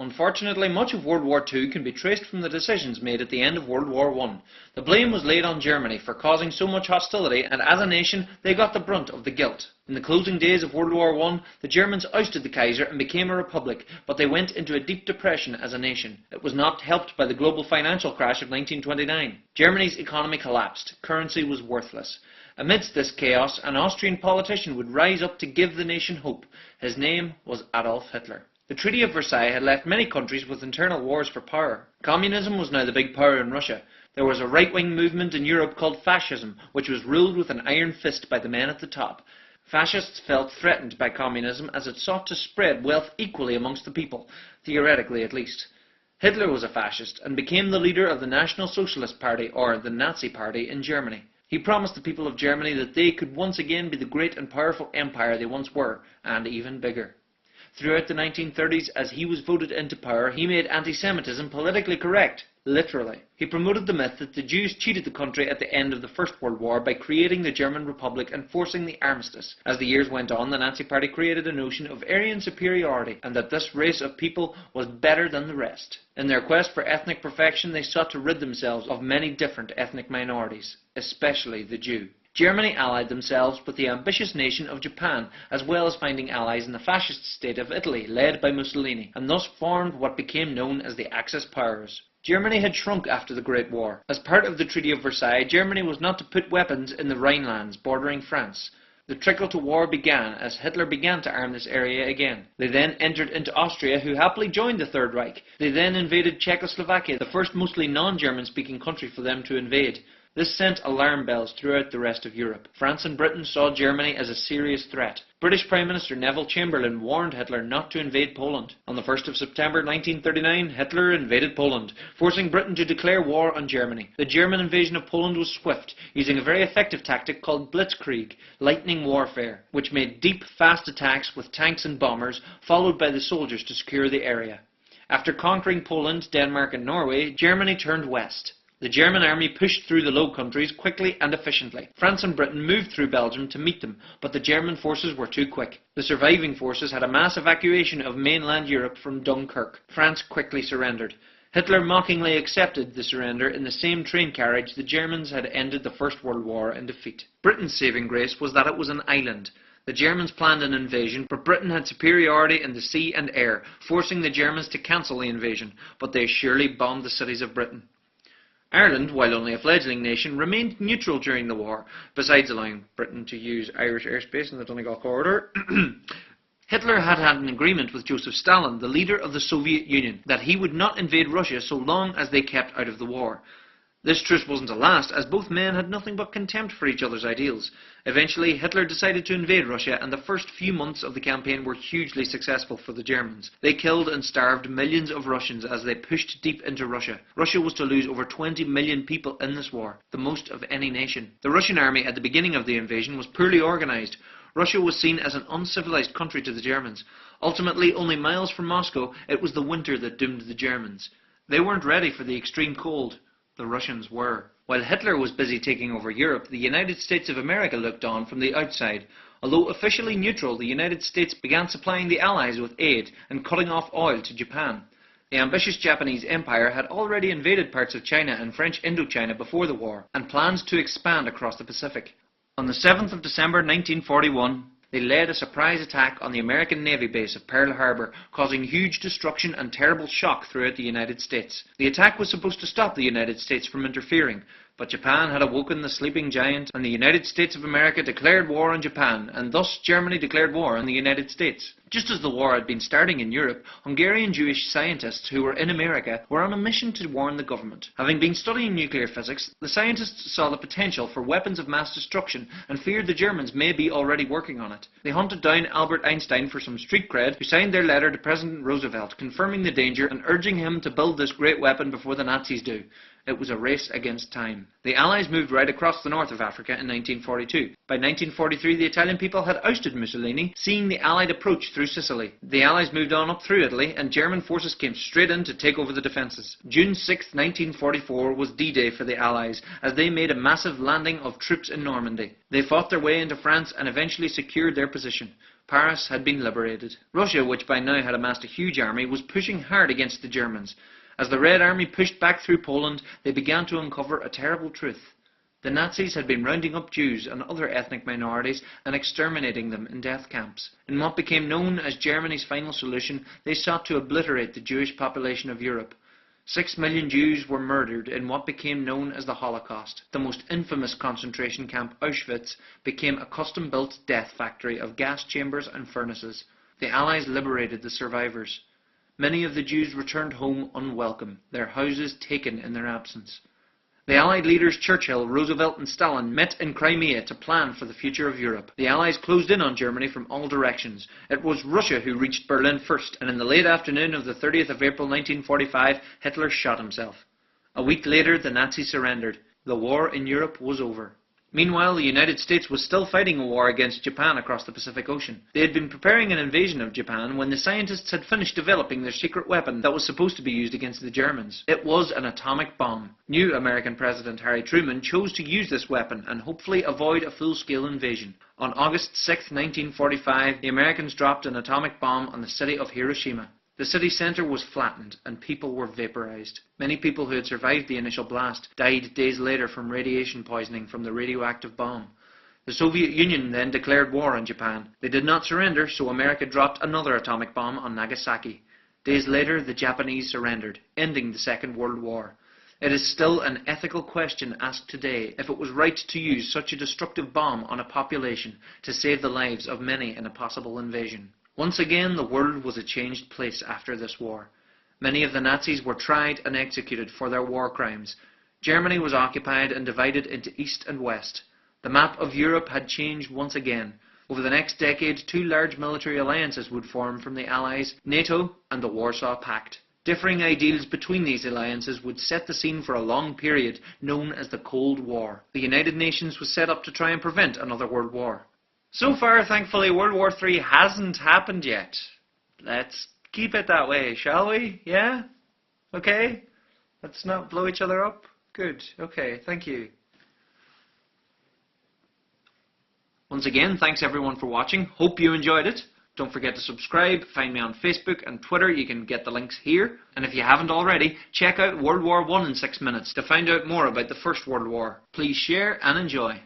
Unfortunately, much of World War II can be traced from the decisions made at the end of World War I. The blame was laid on Germany for causing so much hostility, and as a nation, they got the brunt of the guilt. In the closing days of World War I, the Germans ousted the Kaiser and became a republic, but they went into a deep depression as a nation. It was not helped by the global financial crash of 1929. Germany's economy collapsed. Currency was worthless. Amidst this chaos, an Austrian politician would rise up to give the nation hope. His name was Adolf Hitler. The Treaty of Versailles had left many countries with internal wars for power. Communism was now the big power in Russia. There was a right-wing movement in Europe called fascism, which was ruled with an iron fist by the men at the top. Fascists felt threatened by communism as it sought to spread wealth equally amongst the people, theoretically at least. Hitler was a fascist and became the leader of the National Socialist Party, or the Nazi Party, in Germany. He promised the people of Germany that they could once again be the great and powerful empire they once were, and even bigger. Throughout the 1930s, as he was voted into power, he made anti-Semitism politically correct, literally. He promoted the myth that the Jews cheated the country at the end of the First World War by creating the German Republic and forcing the armistice. As the years went on, the Nazi Party created a notion of Aryan superiority, and that this race of people was better than the rest. In their quest for ethnic perfection, they sought to rid themselves of many different ethnic minorities, especially the Jew. Germany allied themselves with the ambitious nation of Japan, as well as finding allies in the fascist state of Italy, led by Mussolini, and thus formed what became known as the Axis powers. Germany had shrunk after the Great War. As part of the Treaty of Versailles, Germany was not to put weapons in the Rhinelands bordering France. The trickle to war began as Hitler began to arm this area again. They then entered into Austria, who happily joined the Third Reich. They then invaded Czechoslovakia, the first mostly non-German speaking country for them to invade. This sent alarm bells throughout the rest of Europe. France and Britain saw Germany as a serious threat. British Prime Minister Neville Chamberlain warned Hitler not to invade Poland. On the 1st of September 1939, Hitler invaded Poland, forcing Britain to declare war on Germany. The German invasion of Poland was swift, using a very effective tactic called blitzkrieg, lightning warfare, which made deep, fast attacks with tanks and bombers, followed by the soldiers to secure the area. After conquering Poland, Denmark and Norway, Germany turned west. The German army pushed through the Low Countries quickly and efficiently. France and Britain moved through Belgium to meet them, but the German forces were too quick. The surviving forces had a mass evacuation of mainland Europe from Dunkirk. France quickly surrendered. Hitler mockingly accepted the surrender in the same train carriage the Germans had ended the First World War in defeat. Britain's saving grace was that it was an island. The Germans planned an invasion, but Britain had superiority in the sea and air, forcing the Germans to cancel the invasion, but they surely bombed the cities of Britain. Ireland, while only a fledgling nation, remained neutral during the war, besides allowing Britain to use Irish airspace in the Donegal corridor. Hitler had had an agreement with Joseph Stalin, the leader of the Soviet Union, that he would not invade Russia so long as they kept out of the war. This truce wasn't to last, as both men had nothing but contempt for each other's ideals. Eventually, Hitler decided to invade Russia, and the first few months of the campaign were hugely successful for the Germans. They killed and starved millions of Russians as they pushed deep into Russia. Russia was to lose over 20 million people in this war, the most of any nation. The Russian army at the beginning of the invasion was poorly organized. Russia was seen as an uncivilized country to the Germans. Ultimately, only miles from Moscow, it was the winter that doomed the Germans. They weren't ready for the extreme cold. The Russians were. While Hitler was busy taking over Europe, the United States of America looked on from the outside. Although officially neutral, the United States began supplying the Allies with aid and cutting off oil to Japan. The ambitious Japanese Empire had already invaded parts of China and French Indochina before the war, and planned to expand across the Pacific. On the 7th of December 1941, they led a surprise attack on the American Navy base of Pearl Harbor, causing huge destruction and terrible shock throughout the United States. The attack was supposed to stop the United States from interfering, but Japan had awoken the sleeping giant, and the United States of America declared war on Japan, and thus Germany declared war on the United States. Just as the war had been starting in Europe, Hungarian Jewish scientists who were in America were on a mission to warn the government. Having been studying nuclear physics, the scientists saw the potential for weapons of mass destruction and feared the Germans may be already working on it. They hunted down Albert Einstein for some street cred, who signed their letter to President Roosevelt confirming the danger and urging him to build this great weapon before the Nazis do. It was a race against time. The Allies moved right across the north of Africa in 1942. By 1943, the Italian people had ousted Mussolini, seeing the Allied approach through Sicily. The Allies moved on up through Italy, and German forces came straight in to take over the defences. June 6, 1944 was D-Day for the Allies, as they made a massive landing of troops in Normandy. They fought their way into France and eventually secured their position. Paris had been liberated. Russia, which by now had amassed a huge army, was pushing hard against the Germans. As the Red Army pushed back through Poland, they began to uncover a terrible truth. The Nazis had been rounding up Jews and other ethnic minorities and exterminating them in death camps. In what became known as Germany's final solution, they sought to obliterate the Jewish population of Europe. 6 million Jews were murdered in what became known as the Holocaust. The most infamous concentration camp, Auschwitz, became a custom-built death factory of gas chambers and furnaces. The Allies liberated the survivors. Many of the Jews returned home unwelcome, their houses taken in their absence. The Allied leaders Churchill, Roosevelt and Stalin met in Crimea to plan for the future of Europe. The Allies closed in on Germany from all directions. It was Russia who reached Berlin first, and in the late afternoon of the 30th of April 1945, Hitler shot himself. A week later, the Nazis surrendered. The war in Europe was over. Meanwhile, the United States was still fighting a war against Japan across the Pacific Ocean. They had been preparing an invasion of Japan when the scientists had finished developing their secret weapon that was supposed to be used against the Germans. It was an atomic bomb. New American President Harry Truman chose to use this weapon and hopefully avoid a full-scale invasion. On August 6, 1945, the Americans dropped an atomic bomb on the city of Hiroshima. The city centre was flattened and people were vaporized. Many people who had survived the initial blast died days later from radiation poisoning from the radioactive bomb. The Soviet Union then declared war on Japan. They did not surrender, so America dropped another atomic bomb on Nagasaki. Days later, the Japanese surrendered, ending the Second World War. It is still an ethical question asked today if it was right to use such a destructive bomb on a population to save the lives of many in a possible invasion. Once again, the world was a changed place after this war. Many of the Nazis were tried and executed for their war crimes. Germany was occupied and divided into East and West. The map of Europe had changed once again. Over the next decade, two large military alliances would form from the Allies, NATO and the Warsaw Pact. Differing ideals between these alliances would set the scene for a long period known as the Cold War. The United Nations was set up to try and prevent another world war. So far, thankfully, World War III hasn't happened yet. Let's keep it that way, shall we? Yeah? Okay? Let's not blow each other up? Good. Okay, thank you. Once again, thanks everyone for watching. Hope you enjoyed it. Don't forget to subscribe. Find me on Facebook and Twitter. You can get the links here. And if you haven't already, check out World War I in 6 minutes to find out more about the First World War. Please share and enjoy.